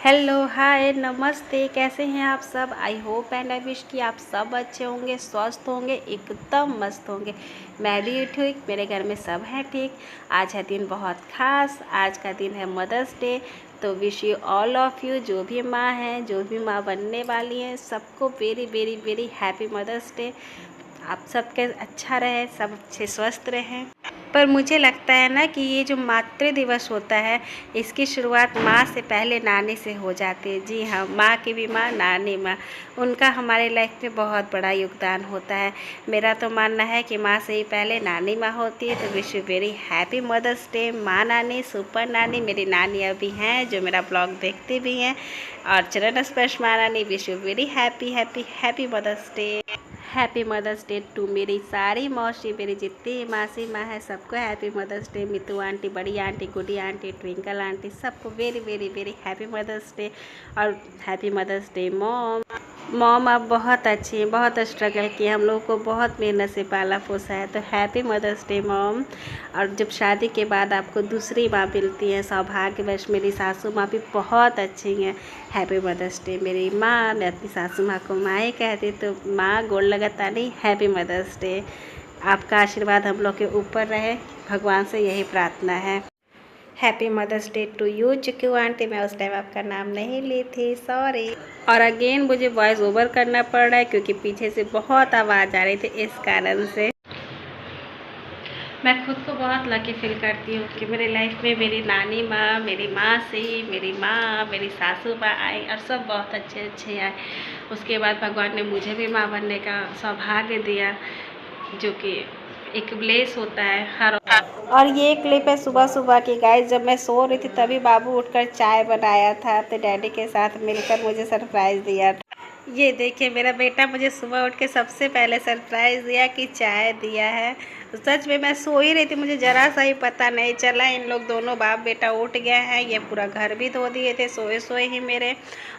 Hello hi नमस्ते, कैसे हैं आप सब। I hope and I wish कि आप सब अच्छे होंगे, स्वस्थ होंगे, एकदम मस्त होंगे। मैं भी ठीक, मेरे घर में सब हैं ठीक। आज है दिन बहुत ख़ास, आज का दिन है मदर्स डे। तो wish you all of you, जो भी माँ हैं, जो भी माँ बनने वाली हैं, सबको very very very happy mother's day. आप सबके अच्छा रहे, सब अच्छे स्वस्थ रहें। पर मुझे लगता है ना कि ये जो मातृ दिवस होता है, इसकी शुरुआत माँ से पहले नानी से हो जाती है। जी हाँ, माँ की भी माँ, नानी माँ, उनका हमारे लाइफ में बहुत बड़ा योगदान होता है। मेरा तो मानना है कि माँ से ही पहले नानी माँ होती है। तो wish you very happy mother's day माँ, नानी, सुपर नानी। मेरी नानी अभी हैं जो मेरा ब्लॉग देखती भी हैं। और चरण स्पर्श माँ नानी, wish you very happy happy happy mother's day. Happy mother's day to मेरी सारी मौसी, मेरी जितनी मासी माँ है, सबको happy mother's day. Mitu aunty, बड़ी aunty, Gudi aunty, Twinkle aunty, सबको very very very happy mother's day. और happy mother's day mom. Mom आप बहुत अच्छी हैं, बहुत स्ट्रगल किए, हम लोगों को बहुत मेहनत से पाला पोसा है। तो हैप्पी मदर्स डे मॉम। और जब शादी के बाद आपको दूसरी माँ मिलती है, सौभाग्यवश मेरी सासू माँ भी बहुत अच्छी हैं। हैप्पी मदर्स डे मेरी माँ। मैं अपनी सासू माँ को माँ ही कहती, तो माँ गोड़ लगाता नहीं, हैप्पी मदर्स डे। आपका आशीर्वाद हम लोग के ऊपर रहे, भगवान से यही प्रार्थना है। Happy mother's day to you Chikku aunty. मैं उस टाइम आपका नाम नहीं ली थी, सॉरी। और अगेन मुझे वॉइस ओवर करना पड़ रहा है क्योंकि पीछे से बहुत आवाज़ आ रही थी, इस कारण से। मैं खुद को बहुत लकी फील करती हूँ कि मेरे लाइफ में मेरी नानी माँ, मेरी मासी, मेरी माँ, मेरी सासू माँ आई और सब बहुत अच्छे अच्छे आए। उसके बाद भगवान ने मुझे भी माँ बनने का सौभाग्य दिया, जो कि एक ब्लेस होता है हर। और ये क्लिप है सुबह सुबह की गाइस, जब मैं सो रही थी तभी बाबू उठकर चाय बनाया था, अपने डैडी के साथ मिलकर मुझे सरप्राइज़ दिया। ये देखिए मेरा बेटा मुझे सुबह उठ के सबसे पहले सरप्राइज़ दिया कि चाय दिया है। सच में मैं सो ही रही थी, मुझे ज़रा सा ही पता नहीं चला। इन लोग दोनों बाप बेटा उठ गए हैं, ये पूरा घर भी धो दिए थे सोए सोए ही मेरे।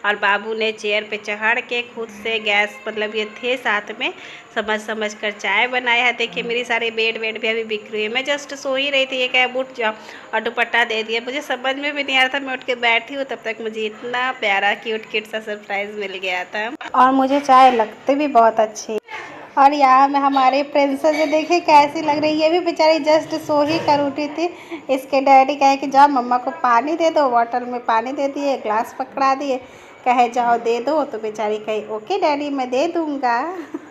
और बाबू ने चेयर पे चढ़ के खुद से गैस, मतलब ये थे साथ में, समझ समझ कर चाय बनाया है। देखिए मेरी सारी बेड वेड भी अभी बिखरी हुई है, मैं जस्ट सो ही रही थी, ये क्या उठ जाओ, और दुपट्टा दे दिया। मुझे समझ में भी नहीं आ रहा था, मैं उठ के बैठी हूँ, तब तक मुझे इतना प्यारा क्यूट क्यूट सा सरप्राइज़ मिल गया था। और मुझे चाय लगती भी बहुत अच्छी। और यहाँ में हमारी प्रिंसेस देखिए कैसी लग रही है, ये भी बेचारी जस्ट सो ही कर उठी थी। इसके डैडी कहे कि जाओ मम्मा को पानी दे दो, बॉटल में पानी दे दिए, ग्लास पकड़ा दिए, कहे जाओ दे दो, तो बेचारी कही ओके डैडी मैं दे दूँगा।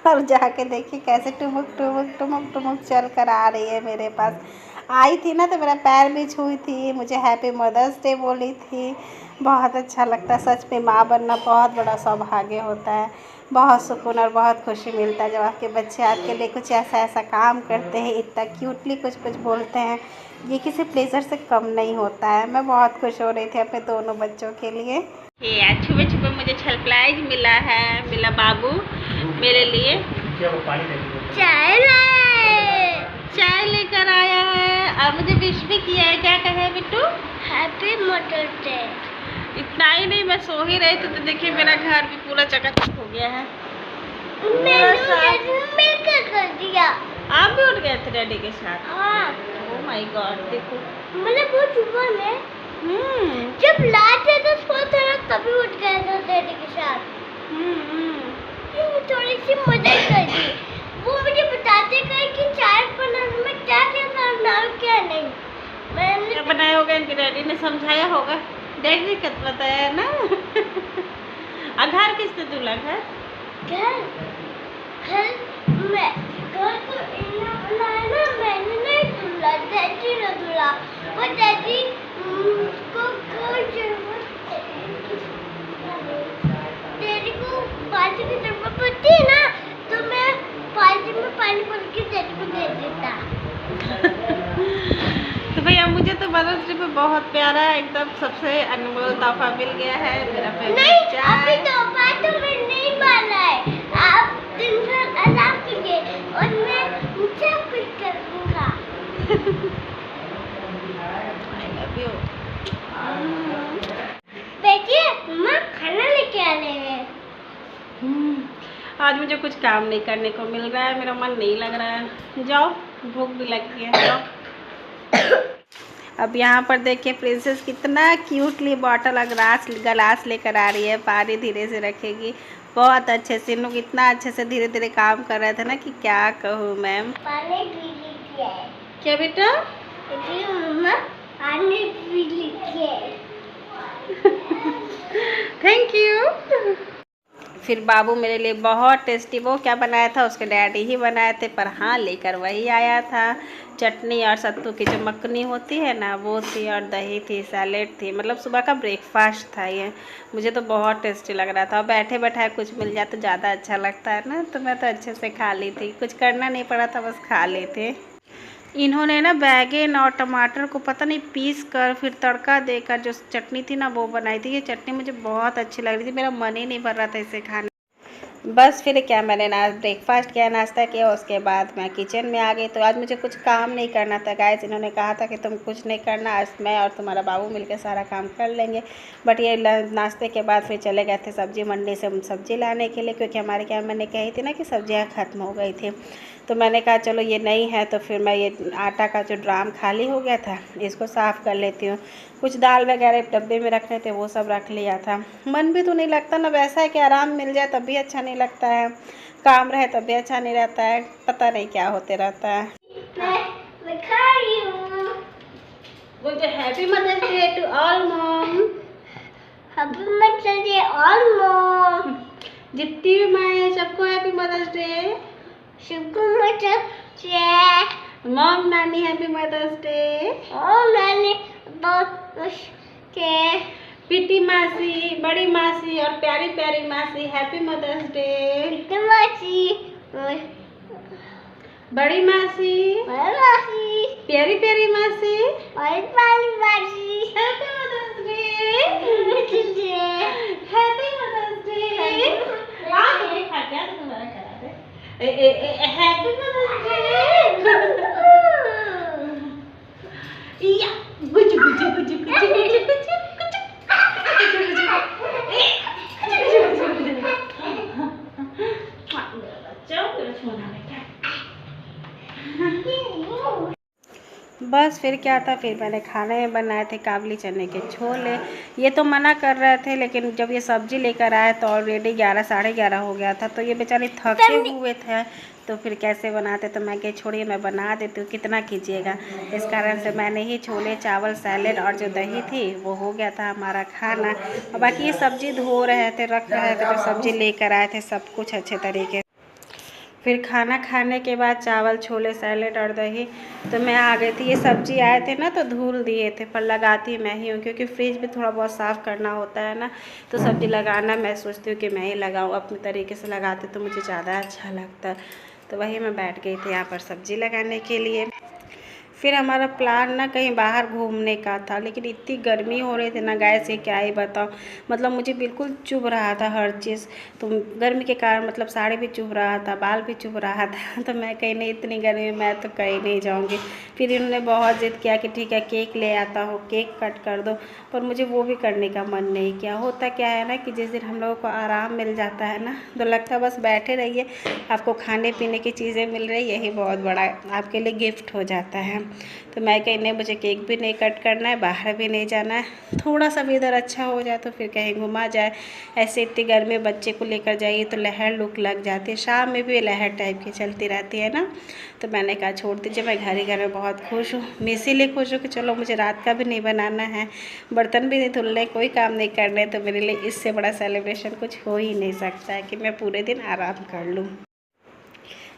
और जाके देखिए कैसे टुमुक टुमुक टुमुक टुमुक चल कर आ रही है मेरे पास। आई थी ना तो मेरा पैर भी छुई थी, मुझे हैप्पी मदर्स डे बोली थी। बहुत अच्छा लगता है, सच में माँ बनना बहुत बड़ा सौभाग्य होता है। बहुत सुकून और बहुत खुशी मिलता है जब आपके बच्चे आपके लिए कुछ ऐसा ऐसा काम करते हैं, इतना क्यूटली कुछ कुछ बोलते हैं। ये किसी प्लेजर से कम नहीं होता है। मैं बहुत खुश हो रही थी अपने दोनों बच्चों के लिए। ये छुपे छुपे मुझे सरप्राइज मिला है, मिला बाबू मेरे लिए चाय चाय लेकर आया है और मुझे विश भी किया है। क्या कहे बिट्टू? Happy mother's day. इतना ही नहीं, मैं सो ही रही थी तो देखिए मेरा घर भी पूरा चकाचक हो गया है। मैं क्या कर दिया? आप भी उठ गए थे डैडी के साथ? हाँ। ओह माय गॉड, देखो मतलब वो सुबह में जब लाते तो सोते ना तभी उठ गए थे डैडी के साथ। थोड़ी सी मदद कर दी। वो मुझे बताते गए कि चाय बनाने में क्या क्या करना है क्या नहीं। मैंने क्या बनाया होगा, इनके डैडी ने समझाया होगा, डैडी ने बताया ना। घर किसने धुला? घर घर मैं घर तो इन्ना बनाया ना, मैंने नहीं धुला, डैडी ने धुला। पर डैडी को कोई जरूरत डैडी को बाल्टी की जरूरत पड़ती है ना, तो मैं बाल्टी में पानी भर के डैडी को दे देता। तो भैया मुझे तो मदर्स डे पे बहुत प्यारा एकदम सबसे अनमोल तोहफा मिल गया है, मेरा फेवरेट चाय। अभी तोहफा तो मैं नहीं पाला है, आप दिन भर आराम कीजिए और मैं सब कुछ करूँगा। I love you। देखिए मम्मा खाना लेके आ रहे हैं। आज मुझे कुछ काम नहीं करने को मिल रहा है, मेरा मन नहीं लग रहा है। जाओ भूख भी लगी है, जाओ। अब यहाँ पर देखिए प्रिंसेस कितना क्यूटली बॉटल और गलास लेकर आ रही है, पानी धीरे से रखेगी। बहुत अच्छे से लोग इतना अच्छे से धीरे धीरे काम कर रहे थे ना कि क्या कहूँ मैम। क्या बेटा? Thank you. फिर बाबू मेरे लिए बहुत टेस्टी वो क्या बनाया था, उसके डैडी ही बनाए थे, पर हाँ लेकर वही आया था। चटनी और सत्तू की जो मक्खनी होती है ना वो थी, और दही थी, सैलेड थी, मतलब सुबह का ब्रेकफास्ट था ये। मुझे तो बहुत टेस्टी लग रहा था। बैठे बैठाए कुछ मिल जाए तो ज़्यादा अच्छा लगता है ना, तो मैं तो अच्छे से खा ली थी, कुछ करना नहीं पड़ा था, बस खा लेते। इन्होंने ना बैगन और टमाटर को पता नहीं पीस कर फिर तड़का देकर जो चटनी थी ना वो बनाई थी। ये चटनी मुझे बहुत अच्छी लग रही थी, मेरा मन ही नहीं भर रहा था इसे खाने। बस फिर क्या, मैंने ब्रेकफास्ट किया, नाश्ता किया, उसके बाद मैं किचन में आ गई। तो आज मुझे कुछ काम नहीं करना था गाइस। इन्होंने कहा था कि तुम कुछ नहीं करना, आज मैं और तुम्हारा बाबू मिलकर सारा काम कर लेंगे। बट ये नाश्ते के बाद फिर चले गए थे सब्जी मंडी से सब्जी लाने के लिए, क्योंकि हमारे क्या मैंने कही थी ना कि सब्जियाँ ख़त्म हो गई थी। तो मैंने कहा चलो ये नहीं है तो फिर मैं ये आटा का जो ड्राम खाली हो गया था इसको साफ़ कर लेती हूँ। कुछ दाल वगैरह डब्बे में रखने थे वो सब रख लिया था। मन भी तो नहीं लगता ना, वैसा है कि आराम मिल जाए तब भी अच्छा नहीं लगता है, काम रहे तब भी अच्छा नहीं रहता है, पता नहीं क्या होते रहता है। मैं खा रही हूँ। बोलते happy mother's day to all mom. Happy mother's day all mom. जितनी भी माँ है सबको हैप्पी मदर्स डे। सबको मदर्स डे। मॉम नानी हैप्पी मदर्स डे। मॉम नानी के पिटी मासी, बड़ी मासी और प्यारी प्यारी मासी हैप्पी मदर्स डे। मासी, बड़ी मासी, प्यारी प्यारी मासी, happy mother's day. Happy mother's day. Happy mother's day. या गुज गुज गुज गुज गुज गुज। बस फिर क्या था, फिर मैंने खाने में बनाए थे काबली चने के छोले। ये तो मना कर रहे थे, लेकिन जब ये सब्ज़ी लेकर आए तो ऑलरेडी 11 साढ़े 11 हो गया था। तो ये बेचारे थके हुए थे, तो फिर कैसे बनाते, तो मैं कही छोड़िए मैं बना देती हूँ, कितना कीजिएगा। इस कारण से मैंने ही छोले चावल सैलेड और जो दही थी वो हो गया था हमारा खाना। और बाकी ये सब्ज़ी धो रहे थे, रख रहे थे, तो सब्ज़ी लेकर आए थे सब कुछ अच्छे तरीके। फिर खाना खाने के बाद चावल छोले सैलेड और दही तो मैं आ गई थी। ये सब्ज़ी आए थे ना तो धुल दिए थे, पर लगाती मैं ही हूँ, क्योंकि फ्रिज भी थोड़ा बहुत साफ़ करना होता है ना, तो सब्ज़ी लगाना मैं सोचती हूँ कि मैं ही लगाऊँ, अपने तरीके से लगाती तो मुझे ज़्यादा अच्छा लगता। तो वही मैं बैठ गई थी यहाँ पर सब्ज़ी लगाने के लिए। फिर हमारा प्लान ना कहीं बाहर घूमने का था, लेकिन इतनी गर्मी हो रही थी ना गाइस, ये क्या ही बताऊँ। मतलब मुझे बिल्कुल चुभ रहा था हर चीज़, तो गर्मी के कारण मतलब साड़ी भी चुभ रहा था, बाल भी चुभ रहा था। तो मैं कहीं नहीं, इतनी गर्मी में मैं तो कहीं नहीं जाऊँगी। फिर इन्होंने बहुत ज़िद किया कि ठीक है केक ले आता हूँ, केक कट कर दो, पर मुझे वो भी करने का मन नहीं किया। होता क्या है ना कि जिस दिन हम लोगों को आराम मिल जाता है ना, तो लगता है बस बैठे रहिए, आपको खाने पीने की चीज़ें मिल रही, यही बहुत बड़ा आपके लिए गिफ्ट हो जाता है। तो मैं कहीं नहीं, मुझे केक भी नहीं कट करना है, बाहर भी नहीं जाना है, थोड़ा सा भी इधर अच्छा हो जाए तो फिर कहीं घुमा जाए। ऐसे इतनी गर्मी में बच्चे को लेकर जाइए तो लहर लुक लग जाती है, शाम में भी लहर टाइप की चलती रहती है ना। तो मैंने कहा छोड़ दीजिए, मैं घर ही घर में बहुत खुश हूँ। मैं इसीलिए खुश हूँ कि चलो मुझे रात का भी नहीं बनाना है, बर्तन भी नहीं धुलने, कोई काम नहीं करने, तो मेरे लिए इससे बड़ा सेलिब्रेशन कुछ हो ही नहीं सकता है कि मैं पूरे दिन आराम कर लूँ।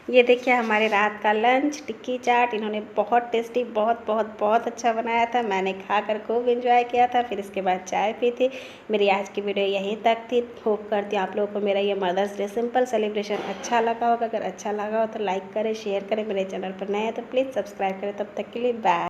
ये देखिए हमारे रात का लंच, टिक्की चाट इन्होंने बहुत टेस्टी बहुत बहुत बहुत अच्छा बनाया था। मैंने खाकर खूब एंजॉय किया था। फिर इसके बाद चाय पी थी। मेरी आज की वीडियो यहीं तक थी। होप करती हूँ आप लोगों को मेरा ये मदर्स डे सिंपल सेलिब्रेशन अच्छा लगा होगा। अगर अच्छा लगा हो तो लाइक करें, शेयर करें। मेरे चैनल पर नए हैं तो प्लीज़ सब्सक्राइब करें। तब तक के लिए बाय।